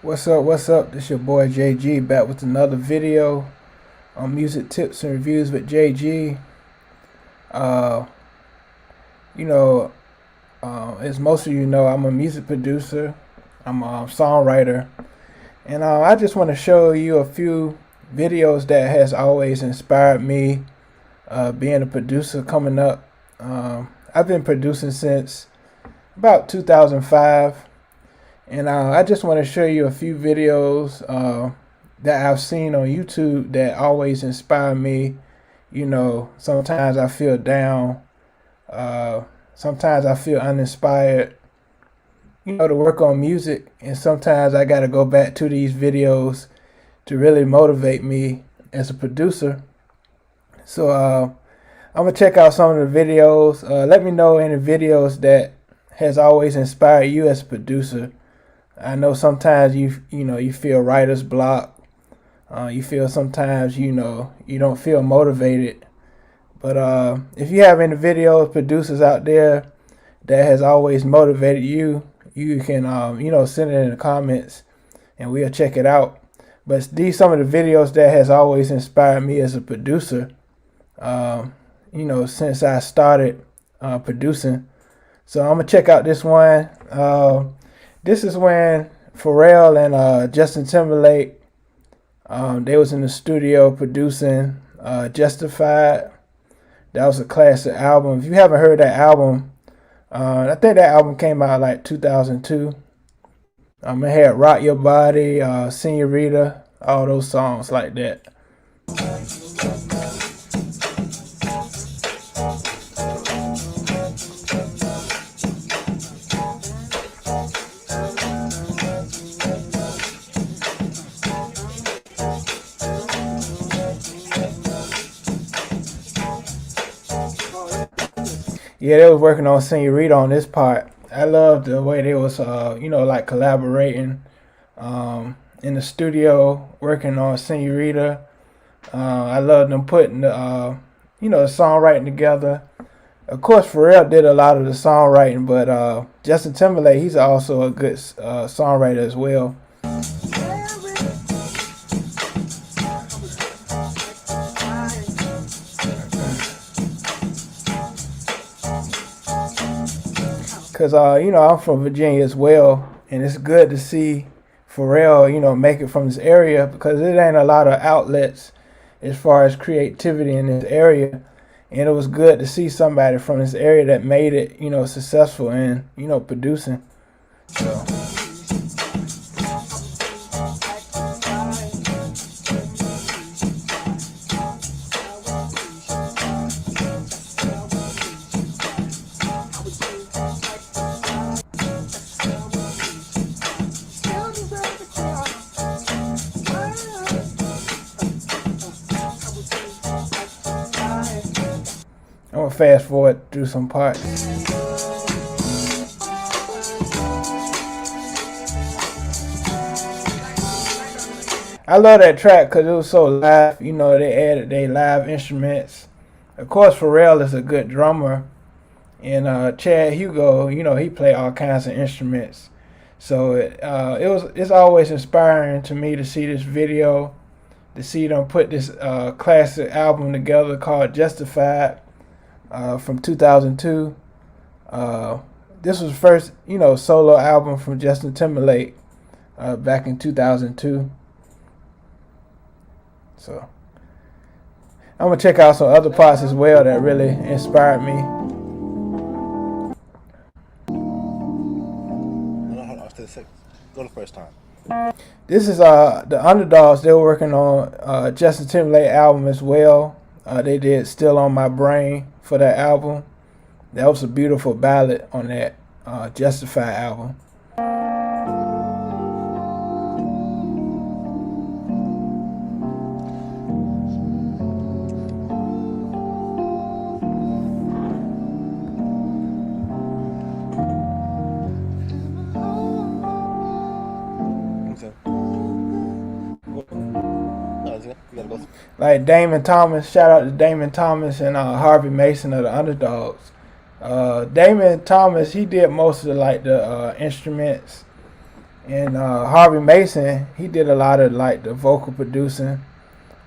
What's up? What's up? This your boy JG back with another video on music tips and reviews with JG. Uh, you know, as most of you know, I'm a music producer. I'm a songwriter, and I just want to show you a few videos that has always inspired me. Being a producer coming up, I've been producing since about 2005. And I just want to show you a few videos that I've seen on YouTube that always inspire me. Sometimes I feel down. Sometimes I feel uninspired, to work on music. And sometimes I got to go back to these videos to really motivate me as a producer. So I'm going to check out some of the videos. Let me know any videos that has always inspired you as a producer. I know sometimes you feel writer's block. You feel sometimes you don't feel motivated. But if you have any videos, producers out there that has always motivated you, you can send it in the comments and we'll check it out. But these some of the videos that has always inspired me as a producer. Since I started producing. So I'm gonna check out this one. This is when Pharrell and Justin Timberlake, they was in the studio producing Justified. That was a classic album. If you haven't heard that album, I think that album came out like 2002. It had Rock Your Body, Senorita, all those songs like that. Yeah, they was working on Senorita on this part. I loved the way they was, like collaborating in the studio, working on Senorita. I loved them putting the songwriting together. Of course, Pharrell did a lot of the songwriting, but Justin Timberlake, he's also a good songwriter as well. Because, I'm from Virginia as well, and it's good to see Pharrell, make it from this area, because it ain't a lot of outlets as far as creativity in this area. And it was good to see somebody from this area that made it, successful in, producing. So. I'm gonna fast forward through some parts. I love that track because it was so live. They added their live instruments. Of course, Pharrell is a good drummer, and Chad Hugo, he played all kinds of instruments. So it's always inspiring to me to see this video, to see them put this classic album together called Justified. From 2002. This was the first, solo album from Justin Timberlake back in 2002. So I'm gonna check out some other parts as well that really inspired me. Go the first time. This is the Underdogs. They were working on Justin Timberlake album as well. They did Still on My Brain for that album. That was a beautiful ballad on that Justified album. Like Damon Thomas, shout out to Damon Thomas and Harvey Mason of the Underdogs. Damon Thomas, he did most of the instruments And Harvey Mason, he did a lot of like the vocal producing.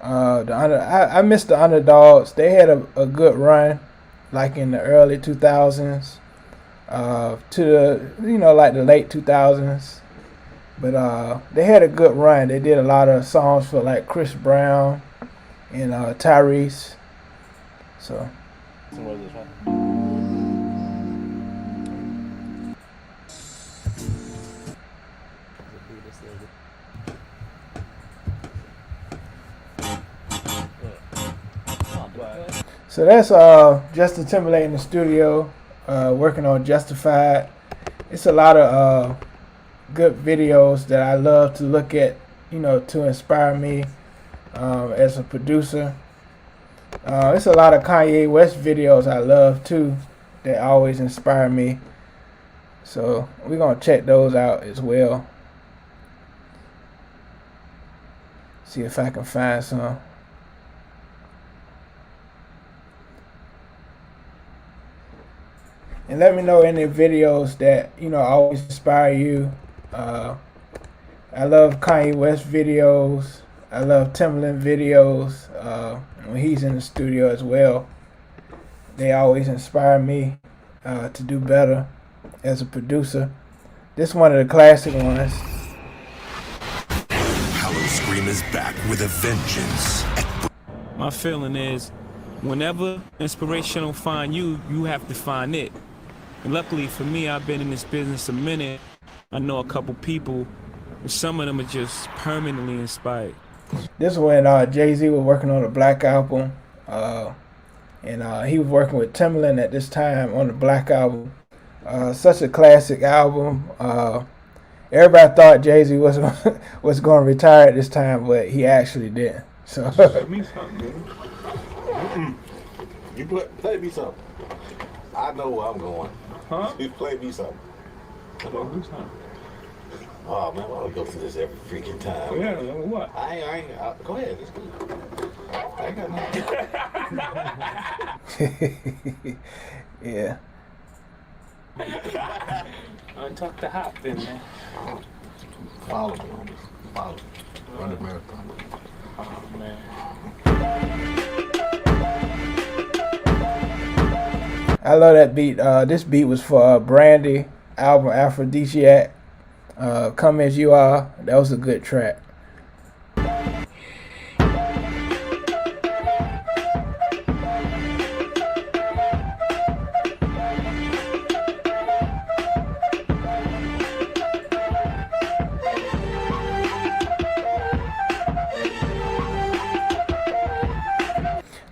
I miss the Underdogs. They had a good run, like in the early 2000s, to the like the late 2000s. But they had a good run. They did a lot of songs for like Chris Brown and Tyrese. So. What is this one? So that's Justin Timberlake in the studio, working on Justified. It's a lot of good videos that I love to look at, to inspire me as a producer. It's a lot of Kanye West videos I love too that always inspire me. So we're gonna check those out as well. See if I can find some. And let me know any videos that always inspire you. I love Kanye West videos. I love Timbaland videos when he's in the studio as well. They always inspire me to do better as a producer. This is one of the classic ones. Howl-O-Scream is back with a vengeance. My feeling is, whenever inspiration don't find you, you have to find it. And luckily for me, I've been in this business a minute. I know a couple people, and some of them are just permanently inspired. This is when Jay-Z was working on the Black Album, and he was working with Timbaland at this time on the Black Album. Such a classic album. Everybody thought Jay-Z was going to retire at this time, but he actually didn't. So. You play me something. I know where I'm going. Huh? You play me something. Oh man, why do we go through this every freaking time? Yeah, what? I ain't. Go ahead. It's good. I ain't got nothing. Yeah. Talk to Hop then, man. Follow me on this. Follow me. Run the marathon. Oh, man. I love that beat. This beat was for Brandy album Aphrodisiac. Come As You Are. That was a good track.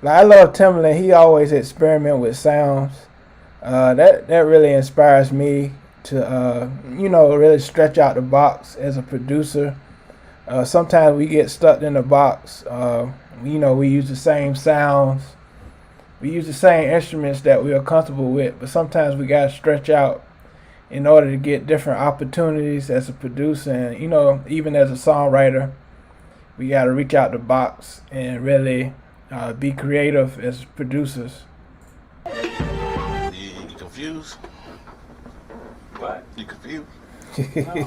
Like, I love Timbaland. He always experiment with sounds. That really inspires me to really stretch out the box as a producer. Sometimes we get stuck in the box. We use the same sounds. We use the same instruments that we are comfortable with, but sometimes we gotta stretch out in order to get different opportunities as a producer, and even as a songwriter, we gotta reach out the box and really be creative as producers. You confused? What? You confused? Yeah,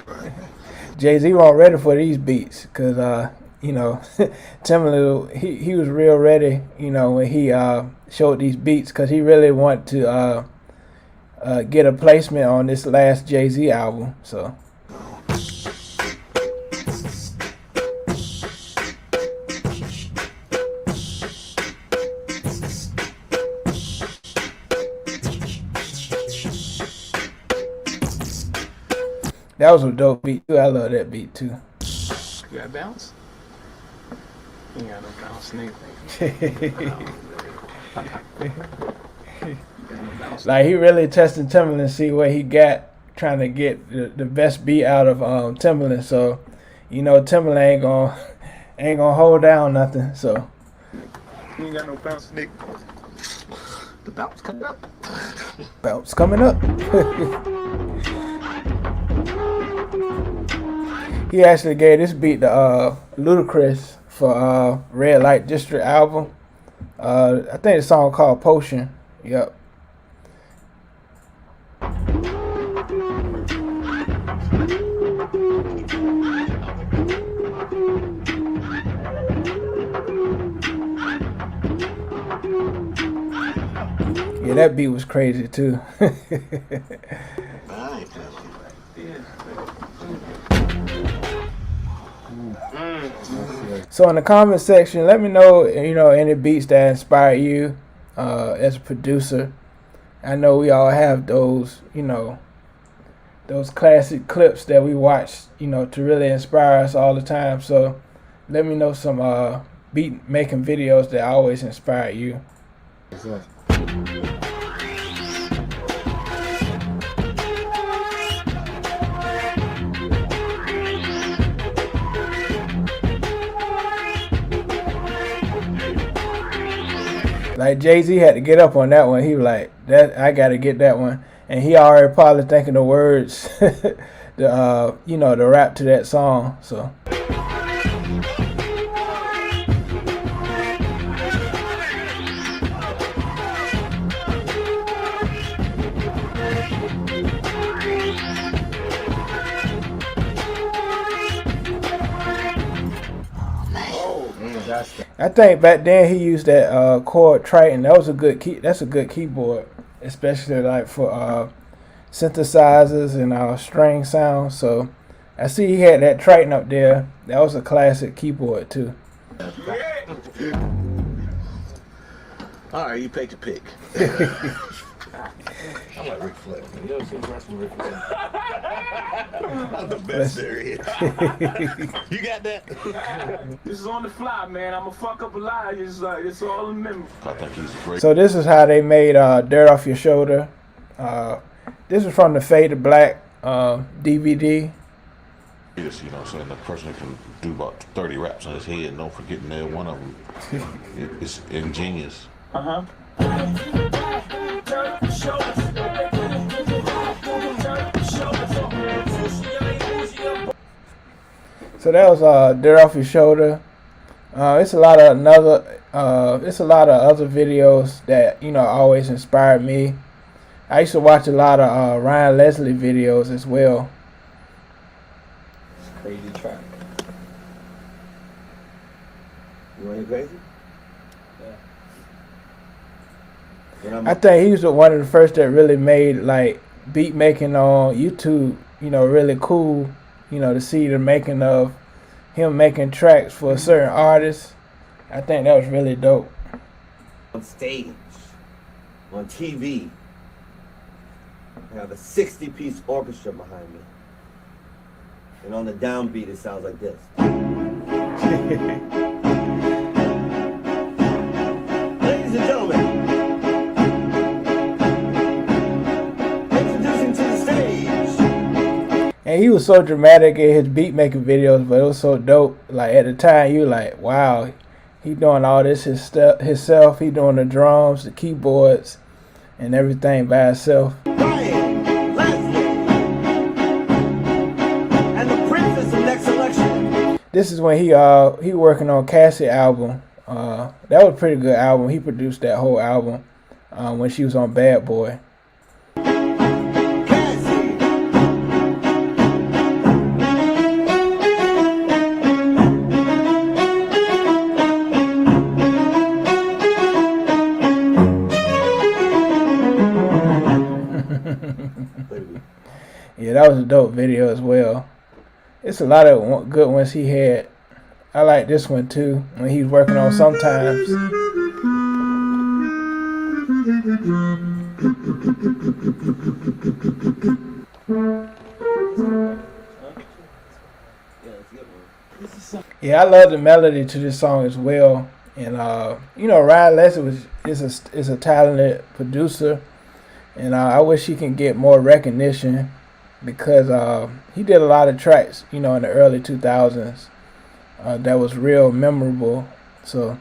right. Jay-Z wasn't ready for these beats because Timbaland he was real ready when he showed these beats because he really wanted to get a placement on this last Jay-Z album. So. That was a dope beat too. I love that beat too. You got bounce? You got no bounce, nigga. Like he really testing Timbaland to see what he got, trying to get the best beat out of Timbaland. So, Timbaland ain't gonna hold down nothing. So. You ain't got no bounce, nigga. The bounce coming up. Bounce coming up. He actually gave this beat to Ludacris for Red Light District album. I think the song called Potion. Yep. that beat was crazy too. I ain't playing. So in the comment section, let me know, any beats that inspire you as a producer. I know we all have those, those classic clips that we watch, to really inspire us all the time. So let me know some beat making videos that always inspire you. Like Jay-Z had to get up on that one. He was like, "That I got to get that one," and he already probably thinking the words, the rap to that song. So. I think back then he used that Chord Triton. That was a good key. That's a good keyboard, especially like for synthesizers and string sounds. So I see he had that Triton up there. That was a classic keyboard too. All right, you pick your pick. I'm like Ric Flair. You ever seen wrestling Ric Flair? I'm the best there is. You got that? This is on the fly, man. I'm a fuck up a lie. It's all in memory. I think he's great. So this is how they made Dirt Off Your Shoulder. This is from the Fade to Black DVD. Yes, you know what I'm saying? The person can do about 30 raps on his head, no forgetting that one of them. It's ingenious. Uh-huh. So that was Dirt Off Your Shoulder. It's a lot of other videos that always inspired me. I used to watch a lot of Ryan Leslie videos as well. It's a crazy track. You want to hear crazy? Yeah. I think he was one of the first that really made like beat making on YouTube, really cool, to see the making of him making tracks for a certain artist. I think that was really dope. On stage, on TV, I have a 60-piece orchestra behind me. And on the downbeat, it sounds like this. Ladies and gentlemen, introducing to the stage. And he was so dramatic in his beat making videos, but it was so dope. Like at the time, you like, wow, he doing all this himself. He doing the drums, the keyboards, and everything by himself. Ryan Leslie and the Princess of Next Selection. This is when he working on Cassie album. That was a pretty good album. He produced that whole album when she was on Bad Boy. Yeah, that was a dope video as well. It's a lot of good ones he had. I like this one too, when he's working on Sometimes. Yeah, I love the melody to this song as well. And Ryan Leslie is a talented producer, and I wish he can get more recognition because he did a lot of tracks, in the early 2000s that was real memorable. So.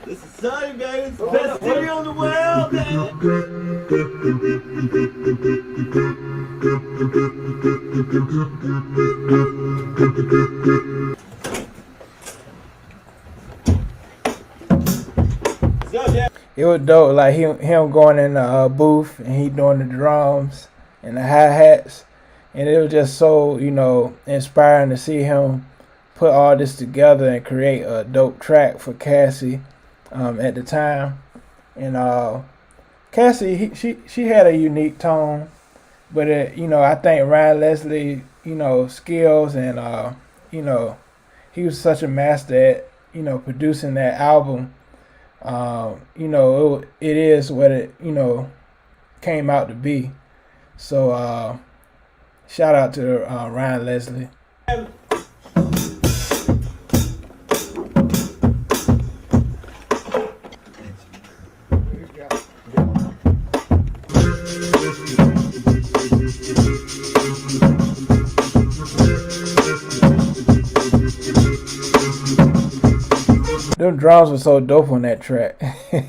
This is sorry, guys. It's the best video in the world, It was dope, like him going in the booth and he doing the drums and the hi-hats, and it was just so inspiring to see him put all this together and create a dope track for Cassie at the time. And Cassie, she had a unique tone, but I think Ryan Leslie, skills and he was such a master at producing that album. It is what it came out to be. So shout out to Ryan Leslie. Them drums were so dope on that track. Hey.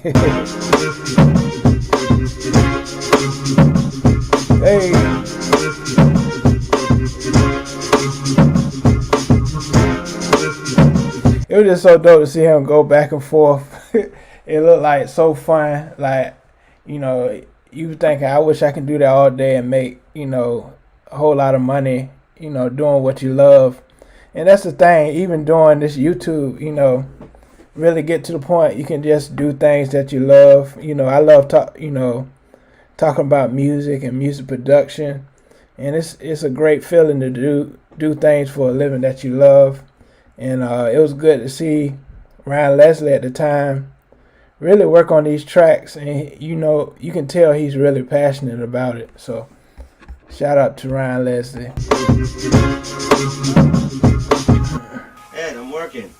It was just so dope to see him go back and forth. It looked like so fun. Like, you thinking, I wish I could do that all day and make, a whole lot of money, doing what you love. And that's the thing, even doing this YouTube, really get to the point you can just do things that you love. I love talking about music and music production, and it's a great feeling to do things for a living that you love. And it was good to see Ryan Leslie at the time really work on these tracks, and you can tell he's really passionate about it. So shout out to Ryan Leslie. Ed, I'm working.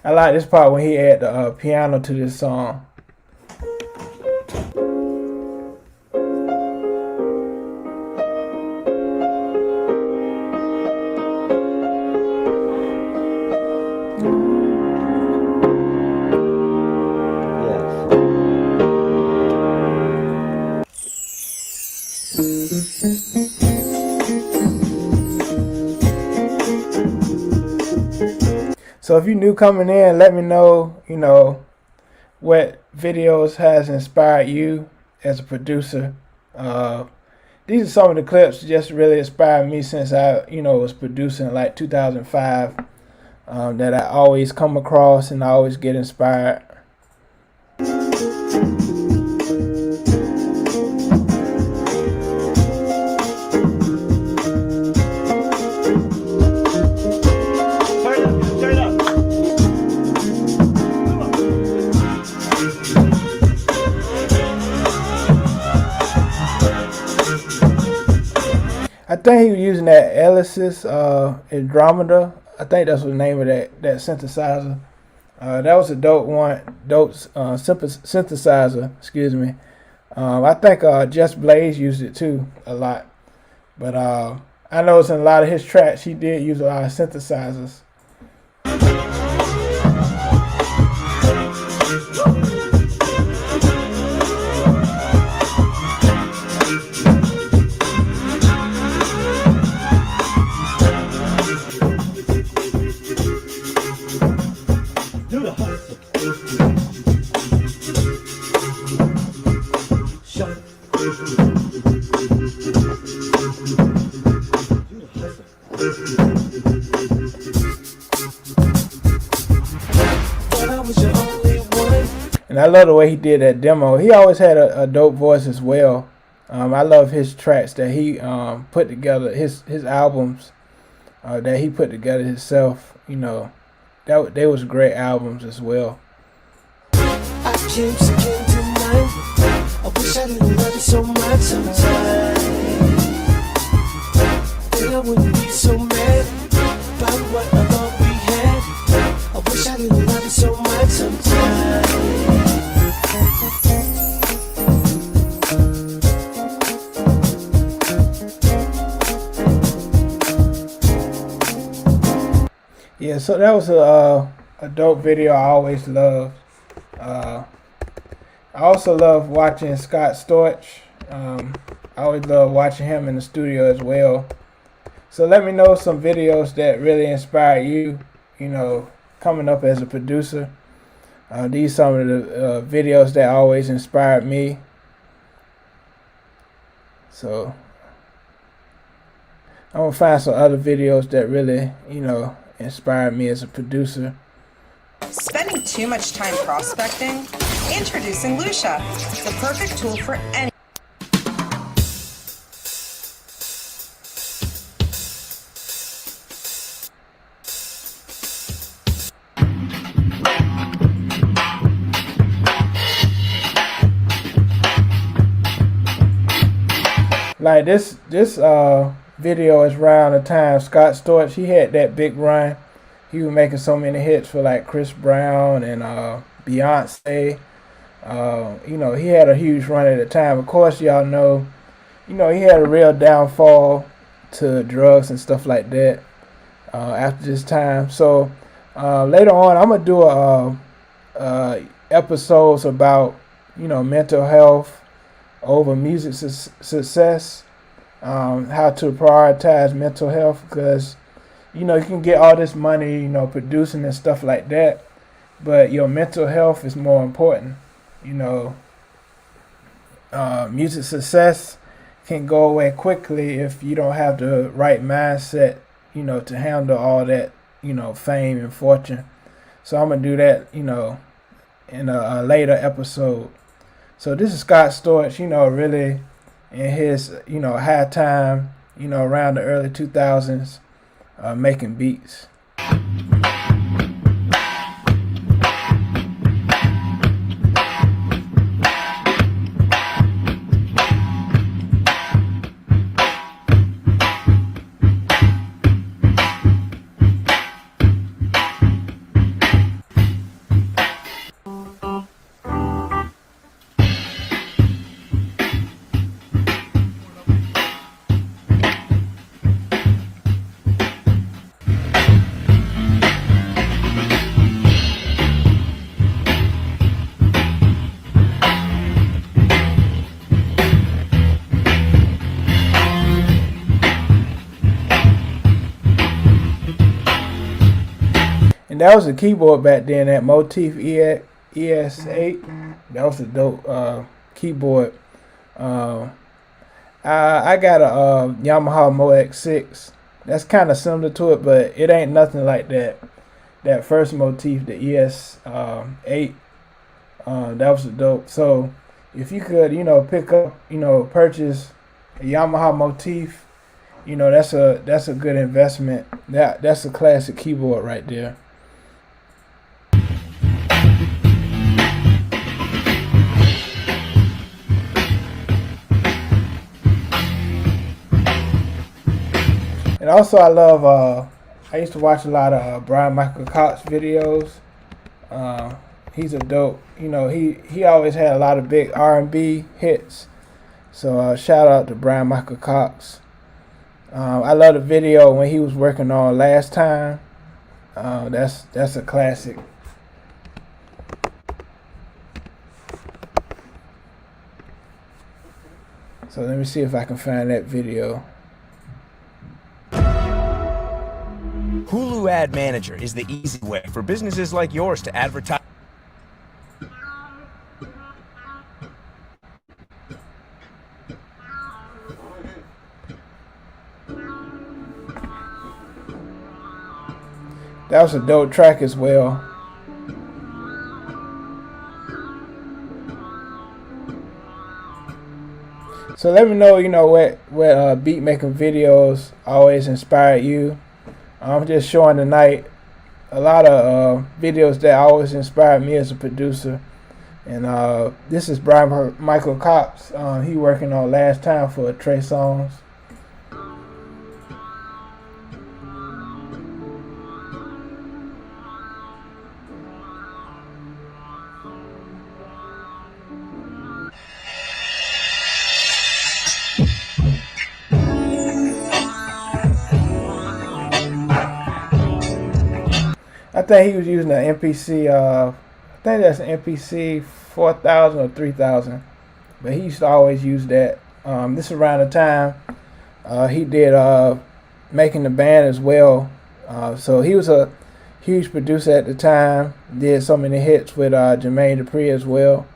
I like this part when he add the piano to this song. So if you're new coming in, let me know, what videos has inspired you as a producer. These are some of the clips that just really inspired me since I, was producing like 2005, that I always come across and I always get inspired. I think he was using that Elysis Andromeda. I think that's the name of that synthesizer. That was a dope synthesizer. Excuse me. I think Just Blaze used it too a lot. But I know it's in a lot of his tracks. He did use a lot of synthesizers. And I love the way he did that demo. He always had a dope voice as well. I love his tracks that he put together, his albums that he put together himself. They was great albums as well. I keep singing tonight. I wish I didn't love you so much sometimes. Then I wouldn't be so mad about what I thought we had. I wish I didn't love you so much sometimes. Yeah, so that was a dope video I always loved. I also love watching Scott Storch. I always love watching him in the studio as well. So let me know some videos that really inspire you, coming up as a producer. These are some of the videos that always inspired me. So I'm going to find some other videos that really, inspired me as a producer. Spending too much time prospecting? Introducing Lucia, the perfect tool for any. Like this video is around the time Scott Storch, he had that big run. He was making so many hits for like Chris Brown and Beyonce. You know, he had a huge run at the time. Of course, y'all know, you know, he had a real downfall to drugs and stuff like that after this time. So later on, I'm gonna do episodes about, you know, mental health over music success, how to prioritize mental health, because, you know, you can get all this money, you know, producing and stuff like that, but your mental health is more important. You know, music success can go away quickly if you don't have the right mindset, you know, to handle all that, you know, fame and fortune. So I'm gonna do that, you know, in a later episode. So this is Scott Storch, you know, really in his, you know, high time, you know, around the early 2000s, making beats. And that was a keyboard back then, that Motif ES8. That was a dope keyboard. I got a Yamaha Mo X6. That's kind of similar to it, but it ain't nothing like that first Motif, the ES8. That was a dope. So if you could, you know, pick up, you know, purchase a Yamaha Motif, you know, that's a good investment. That's a classic keyboard right there. And also, I love, I used to watch a lot of Brian Michael Cox videos. He's a dope, you know, he always had a lot of big R&B hits. So shout out to Brian Michael Cox. I love the video when he was working on Last Time. That's a classic. So let me see if I can find that video. Hulu Ad Manager is the easy way for businesses like yours to advertise. That was a dope track as well. So let me know, you know, what beat making videos always inspired you. I'm just showing tonight a lot of videos that always inspired me as a producer. And this is Brian Michael Cox. He working on Last Time for Trey Songz. I think he was using an MPC, I think that's an MPC 4000 or 3000, but he used to always use that. This is around the time he did Making the Band as well. So he was a huge producer at the time, did so many hits with Jermaine Dupri as well.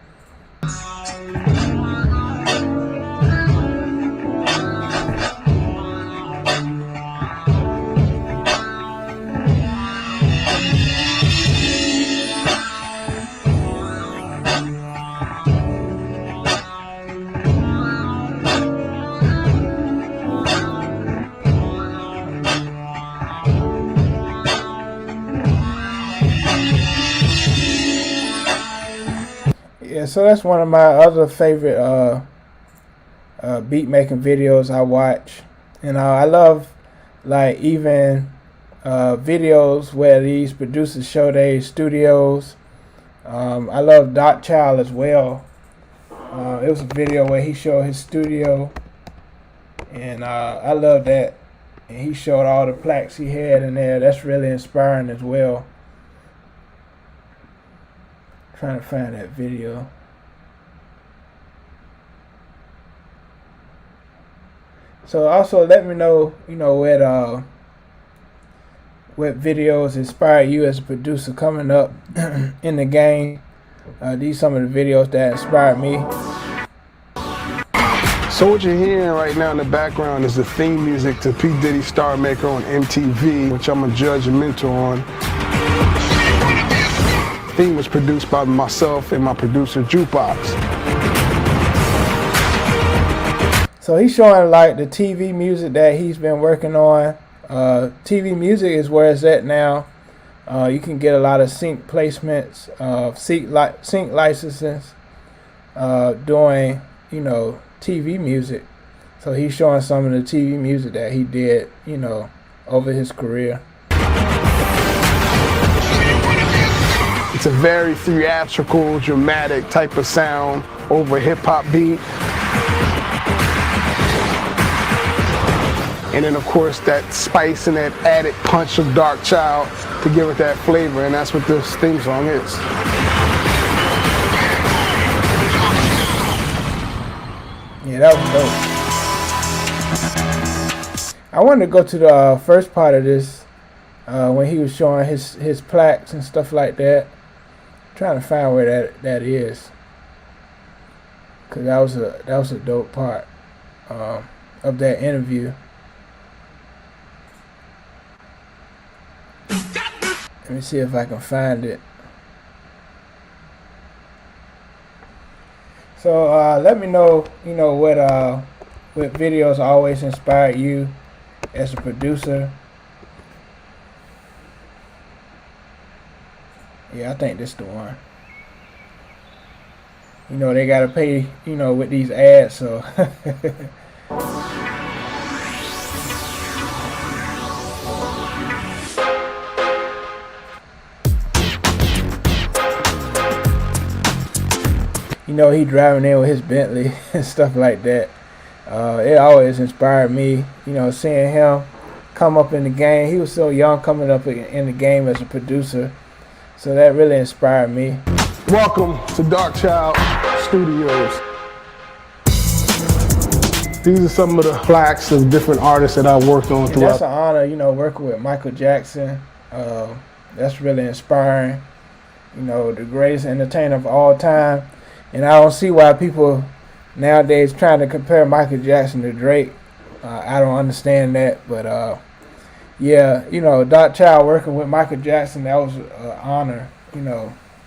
Yeah, so that's one of my other favorite beat making videos I watch, and I love like even videos where these producers show their studios. I love Darkchild as well. It was a video where he showed his studio, and I love that. And he showed all the plaques he had in there. That's really inspiring as well. Trying to find that video. So also let me know, what videos inspire you as a producer coming up in the game. These some of the videos that inspired me. So what you're hearing right now in the background is the theme music to P. Diddy Star Maker on MTV, which I'm a judge and mentor on. The theme was produced by myself and my producer Jukebox. So he's showing like the TV music that he's been working on. TV music is where it's at now. You can get a lot of sync placements, sync licenses, doing, TV music. So he's showing some of the TV music that he did, over his career. It's a very theatrical, dramatic type of sound over a hip-hop beat. And then of course that spice and that added punch of Darkchild to give it that flavor, and that's what this theme song is. Yeah, that was dope. I wanted to go to the first part of this when he was showing his plaques and stuff like that. I'm trying to find where that is, cause that was a dope part of that interview. Let me see if I can find it. So let me know, what videos always inspire you as a producer. Yeah, I think this is the one. They gotta pay, with these ads, so. He driving in with his Bentley and stuff like that. It always inspired me, seeing him come up in the game. He was so young coming up in the game as a producer. So that really inspired me. Welcome to Darkchild Studios. These are some of the plaques of different artists that I worked on throughout. That's an honor, working with Michael Jackson. That's really inspiring. The greatest entertainer of all time. And I don't see why people nowadays trying to compare Michael Jackson to Drake. I don't understand that, but yeah, Darkchild working with Michael Jackson, that was an honor,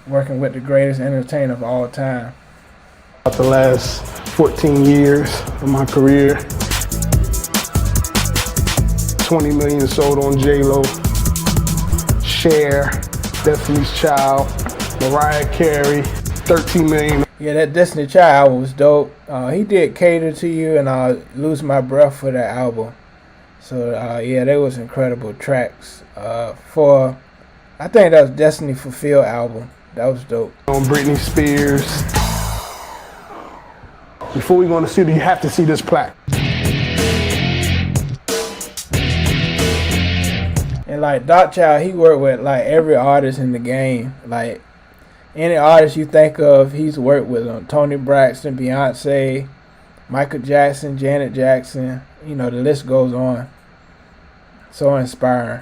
working with the greatest entertainer of all time. The last 14 years of my career, 20 million sold on J-Lo, Cher, Destiny's Child, Mariah Carey, 13 million. Yeah, that Destiny Child album was dope. He did Cater to You and Lose My Breath for that album. So yeah, they was incredible tracks. For I think that was Destiny Fulfilled album. That was dope. On Britney Spears. Before we go in the studio, you have to see this plaque. And like Darkchild, he worked with like every artist in the game. Like any artist you think of, he's worked with them. Tony Braxton, Beyonce, Michael Jackson, Janet Jackson. The list goes on. So inspiring.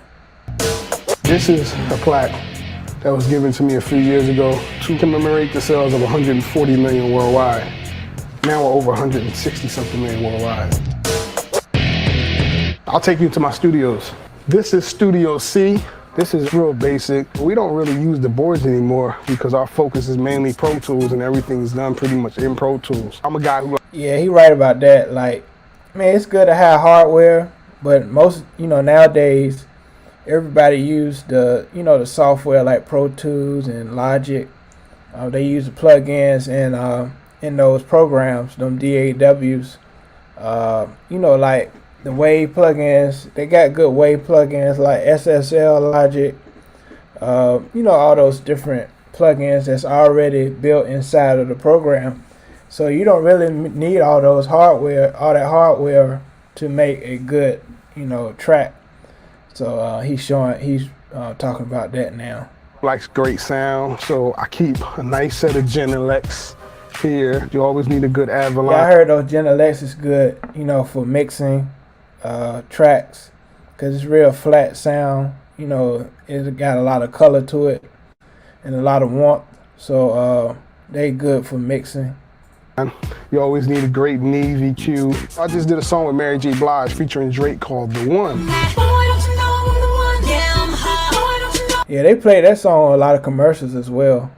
This is a plaque that was given to me a few years ago to commemorate the sales of 140 million worldwide. Now we're over 160 something million worldwide. I'll take you to my studios. This is Studio C. This is real basic. We don't really use the boards anymore because our focus is mainly Pro Tools and everything's done pretty much in Pro Tools. I'm a guy who... Yeah, he right about that. Like, man, it's good to have hardware, but most, nowadays, everybody use the, the software like Pro Tools and Logic. They use the plugins in those programs, them DAWs. Like the Wave plugins, they got good Wave plugins like SSL Logic. All those different plugins that's already built inside of the program. So you don't really need all that hardware to make a good, track. So he's talking about that now. Likes great sound, so I keep a nice set of Genelecs here. You always need a good Avalon. Yeah, I heard those Genelecs is good, for mixing tracks, because it's real flat sound. It's got a lot of color to it and a lot of warmth. So they good for mixing. You always need a great Neve EQ. I just did a song with Mary J. Blige featuring Drake called The One. Yeah, they play that song on a lot of commercials as well.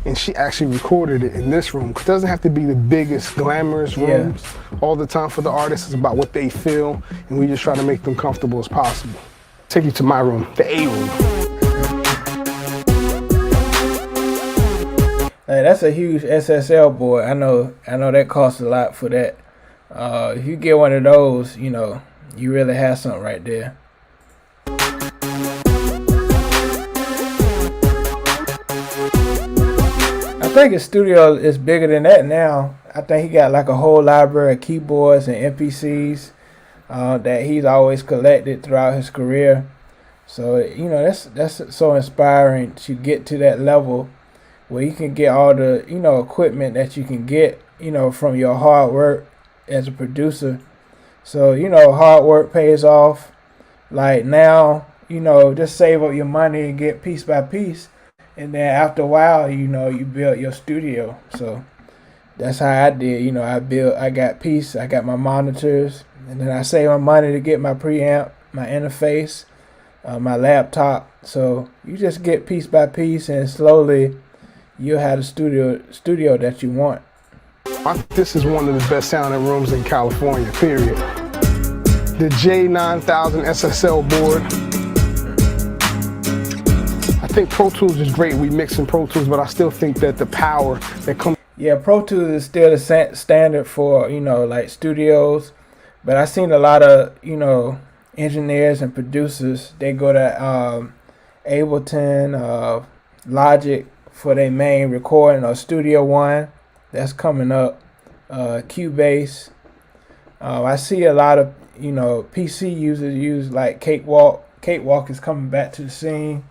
And she actually recorded it in this room. It doesn't have to be the biggest, glamorous rooms all the time for the artists. It's about what they feel, and we just try to make them comfortable as possible. Take you to my room, the A room. Hey, that's a huge SSL board. I know that costs a lot for that. If you get one of those, you really have something right there. I think his studio is bigger than that now. I think he got like a whole library of keyboards and MPCs that he's always collected throughout his career. So that's so inspiring to get to that level where you can get all the equipment that you can get from your hard work as a producer. So hard work pays off. Like now, just save up your money and get piece by piece. And then after a while, you build your studio. So that's how I did. I got piece, I got my monitors, and then I saved my money to get my preamp, my interface, my laptop. So you just get piece by piece, and slowly you'll have the studio that you want. This is one of the best sounding rooms in California, period. The J9000 SSL board. I think Pro Tools is great. We mix in Pro Tools, but I still think that the power that comes. Yeah, Pro Tools is still the standard for, like studios. But I've seen a lot of, engineers and producers, they go to Ableton, Logic for their main recording, or Studio One. That's coming up. Cubase. I see a lot of, PC users use like Cakewalk. Cakewalk is coming back to the scene.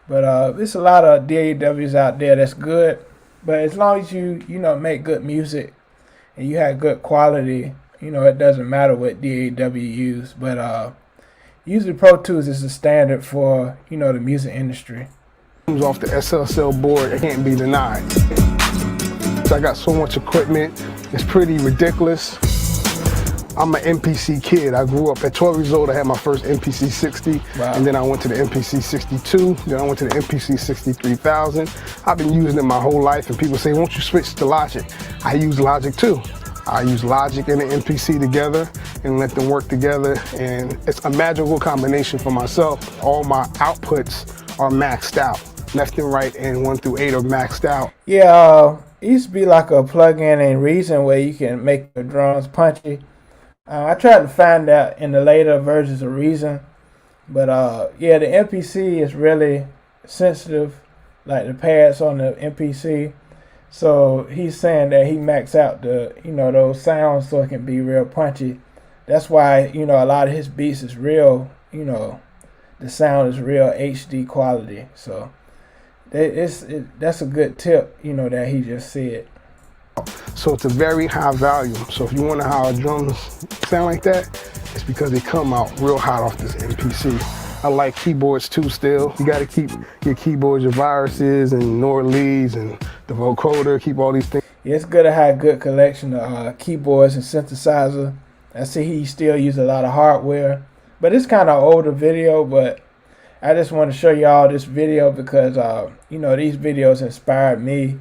But there's a lot of DAWs out there that's good. But as long as you make good music and you have good quality, it doesn't matter what DAW you use. But usually Pro Tools is the standard for the music industry. Off the SSL board, it can't be denied. So I got so much equipment, it's pretty ridiculous. I'm an MPC kid. I grew up at 12 years old. I had my first MPC 60, and then I went to the MPC 62. Then I went to the MPC 63000. I've been using it my whole life, and people say, won't you switch to Logic? I use Logic too. I use Logic and the MPC together and let them work together, and it's a magical combination for myself. All my outputs are maxed out. Left and right and 1 through 8 are maxed out. Yeah, it used to be like a plug-in in Reason where you can make the drums punchy. I tried to find that in the later versions of Reason, but yeah, the MPC is really sensitive, like the pads on the MPC. So he's saying that he maxed out the those sounds so it can be real punchy. That's why a lot of his beats is real. The sound is real HD quality. So that's a good tip. That he just said. So it's a very high volume. So if you wonder how our drums sound like that, it's because they come out real hot off this MPC. I like keyboards too still. You gotta keep your keyboards, your viruses and Nord leads and the vocoder, keep all these things. Yeah, it's good to have a good collection of keyboards and synthesizer. I see he still uses a lot of hardware, but it's kind of older video, but I just want to show y'all this video because these videos inspired me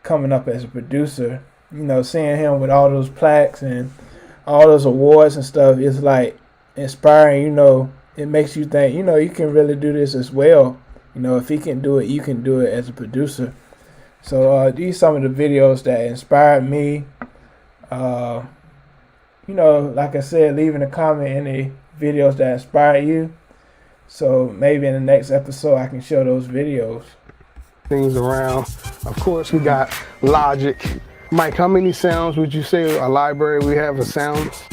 coming up as a producer. Seeing him with all those plaques and all those awards and stuff is like inspiring. It makes you think, you can really do this as well. You know, if he can do it, you can do it as a producer. So these are some of the videos that inspired me. You know, like I said, leaving a comment in the videos that inspire you. So maybe in the next episode I can show those videos. Things around. Of course, we got Logic. Mike, how many sounds would you say a library we have of sounds?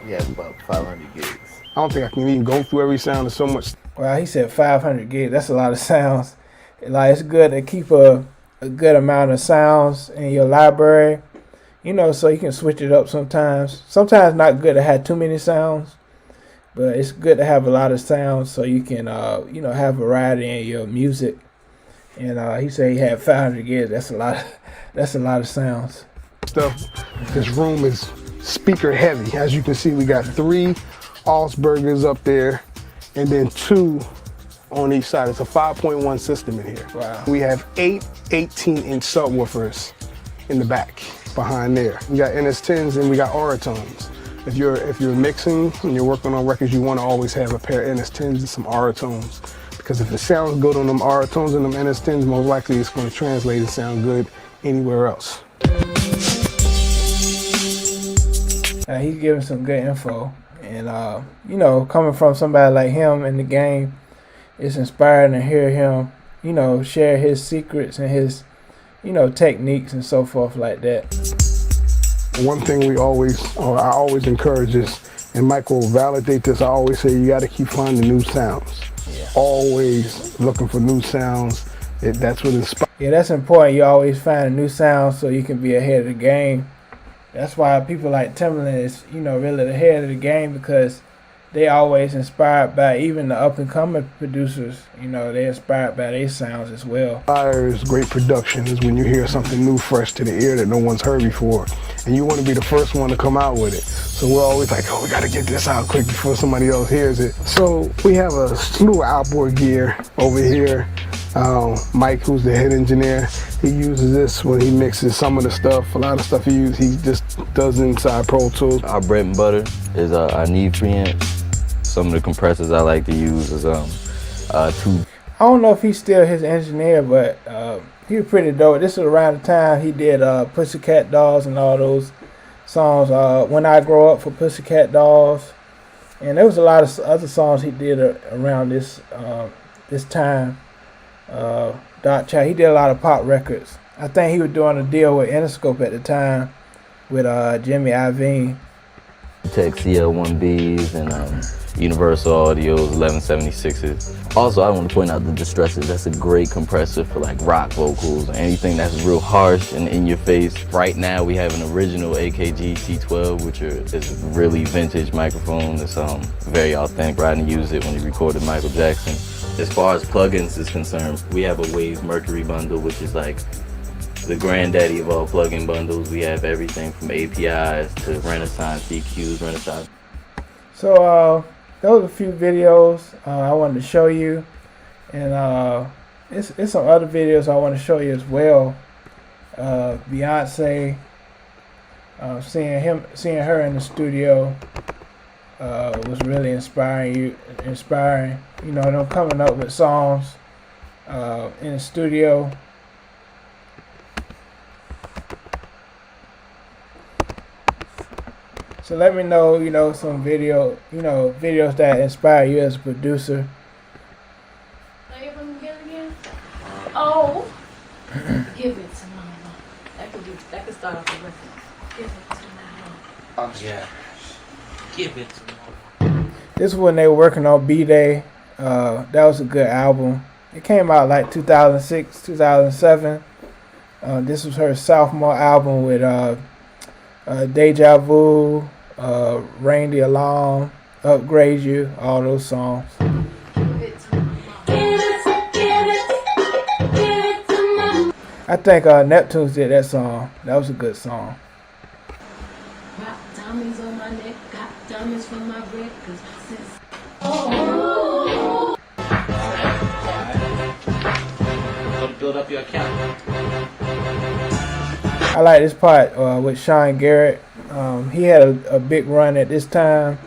We have about 500 gigs. I don't think I can even go through every sound. There's so much. Well, he said 500 gigs. That's a lot of sounds. Like, it's good to keep a good amount of sounds in your library. You know, so you can switch it up sometimes. Sometimes not good to have too many sounds, but it's good to have a lot of sounds so you can, you know, have variety in your music. And he said he had 500 gigs. That's a lot. That's a lot of sounds. Stuff. This room is speaker heavy. As you can see, we got 3 Augsburgers up there, and then 2 on each side. It's a 5.1 system in here. Wow. We have 8 18-inch subwoofers in the back behind there. We got NS10s and we got Auratones. If you're mixing and you're working on records, you want to always have a pair of NS10s and some Auratones, because if it sounds good on them Auratones and them NS10s, most likely it's going to translate and sound good anywhere else. He's giving some good info, and you know, coming from somebody like him in the game, it's inspiring to hear him, you know, share his secrets and his, you know, techniques and so forth like that. One thing I always encourage is, and Mike will validate this, I always say you got to keep finding new sounds. Yeah. Always looking for new sounds. That's what inspires. Yeah, that's important. You always find a new sound so you can be ahead of the game. That's why people like Timbaland is, you know, really ahead of the game, because they always inspired by even the up and coming producers. You know, they're inspired by their sounds as well. Inspires great production is when you hear something new, fresh to the ear that no one's heard before, and you want to be the first one to come out with it. So we're always like, oh, we got to get this out quick before somebody else hears it. So we have a slew of outboard gear over here. Mike, who's the head engineer, he uses this when he mixes some of the stuff. A lot of stuff he just does inside Pro Tools. Our bread and butter is our Neve preamps. Some of the compressors I like to use is 2. I don't know if he's still his engineer, but he was pretty dope. This is around the time he did Pussycat Dolls and all those songs. When I Grow Up for Pussycat Dolls, and there was a lot of other songs he did around this time. Doc Child, he did a lot of pop records. I think he was doing a deal with Interscope at the time with Jimmy Iovine. Tech CL1Bs and Universal Audio's 1176s. Also, I want to point out the Distressors. That's a great compressor for like rock vocals or anything that's real harsh and in your face. Right now, we have an original AKG T12, which is a really vintage microphone. It's very authentic. Rodney used it when he recorded Michael Jackson. As far as plugins is concerned, we have a Waves Mercury bundle, which is like the granddaddy of all plugin bundles. We have everything from APIs to Renaissance EQs, Renaissance. So those are a few videos I wanted to show you, and it's some other videos I want to show you as well. Beyonce, seeing her in the studio was really inspiring. You know, them coming up with songs in the studio. So let me know, you know, some videos that inspire you as a producer. Oh, give it to mama. That could start off the record. Give it to mama. Yeah. Give it to mama. This is when they were working on B-Day. That was a good album. It came out like 2006, 2007. This was her sophomore album with Deja Vu, Rain the Alarm, Upgrade You, all those songs. I think Neptunes did that song. That was a good song. Got diamonds on my neck, got diamonds from my records. Build up your account. I like this part with Sean Garrett. He had a big run at this time.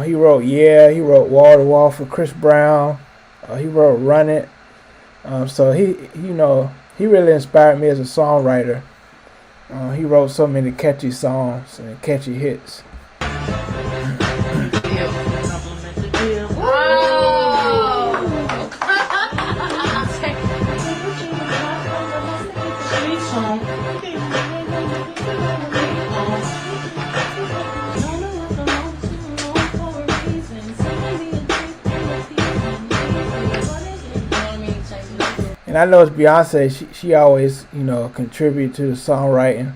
He wrote Wall to Wall for Chris Brown, He wrote "Run It." So he really inspired me as a songwriter. He wrote so many catchy songs and catchy hits. And I know it's Beyonce. She always, contribute to the songwriting,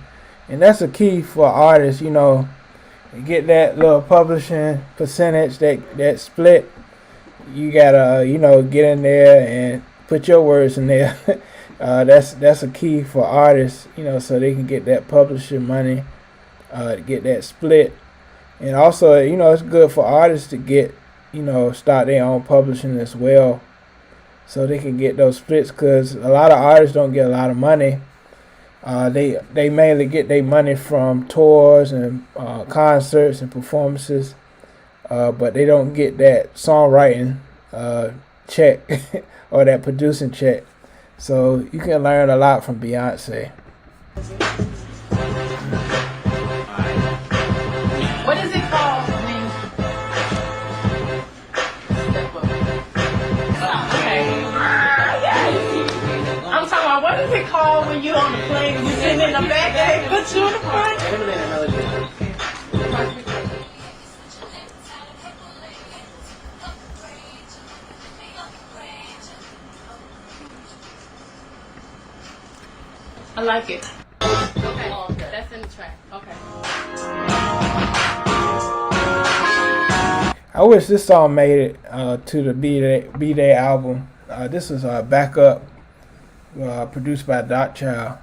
and that's a key for artists. Get that little publishing percentage, that split. You gotta, get in there and put your words in there. That's a key for artists, so they can get that publishing money, get that split, and also, it's good for artists to get, start their own publishing as well, so they can get those splits. Because a lot of artists don't get a lot of money. They mainly get their money from tours and concerts and performances, but they don't get that songwriting check or that producing check. So you can learn a lot from Beyonce. What is it called? I'm talking about, what is it called when you on the plane and you sitting in the back and they put you in the front? I like it. Okay, that's in the track. Okay. I wish this song made it to the B-Day album. This is Backup, produced by Darkchild.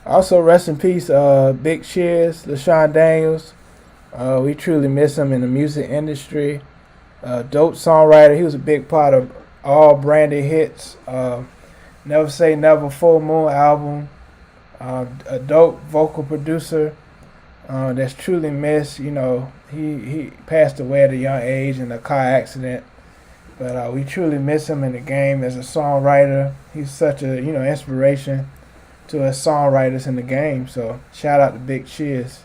Also, rest in peace, Big Cheers, LaShawn Daniels. We truly miss him in the music industry. Dope songwriter. He was a big part of all branded hits. Never Say Never, Full Moon album. A dope vocal producer that's truly missed. He passed away at a young age in a car accident. But we truly miss him in the game as a songwriter. He's such a inspiration to us songwriters in the game. So shout out to Big Cheers.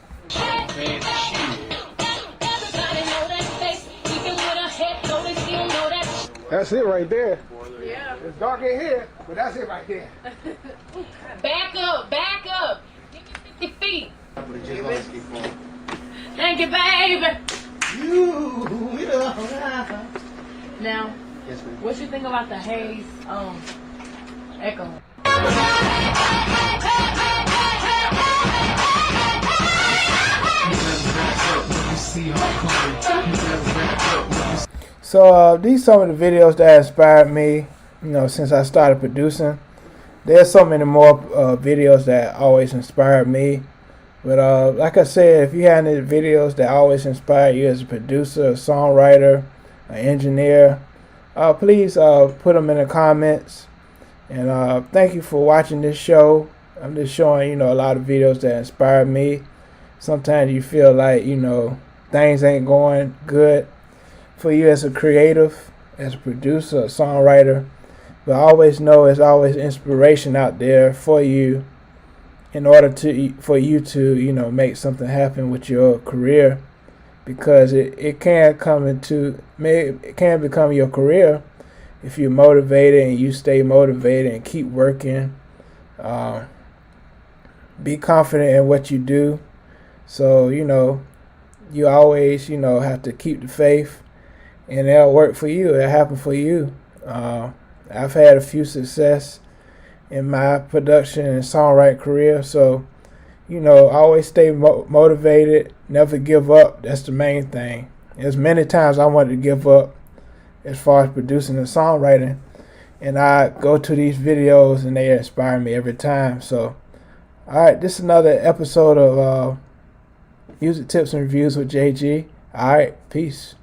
That's it right there. Yeah. It's dark in here, but that's it right there. Back up. Give me 50 feet. Thank you, baby. Now, what you think about the Hayes echo? So these some of the videos that inspired me, since I started producing. There's so many more videos that always inspired me. But like I said, if you have any videos that always inspire you as a producer, a songwriter, an engineer, please put them in the comments. And thank you for watching this show. I'm just showing, a lot of videos that inspire me. Sometimes you feel like, things ain't going good for you as a creative, as a producer, a songwriter. But I always know there's always inspiration out there for you in order for you to, make something happen with your career. Because it can become your career if you're motivated and you stay motivated and keep working. Be confident in what you do. So, you always, have to keep the faith, and it'll work for you. It'll happen for you. I've had a few success in my production and songwriting career. So, always stay motivated. Never give up. That's the main thing. There's many times I wanted to give up as far as producing and songwriting. And I go to these videos and they inspire me every time. So, alright, this is another episode of Music Tips and Reviews with JG. Alright, peace.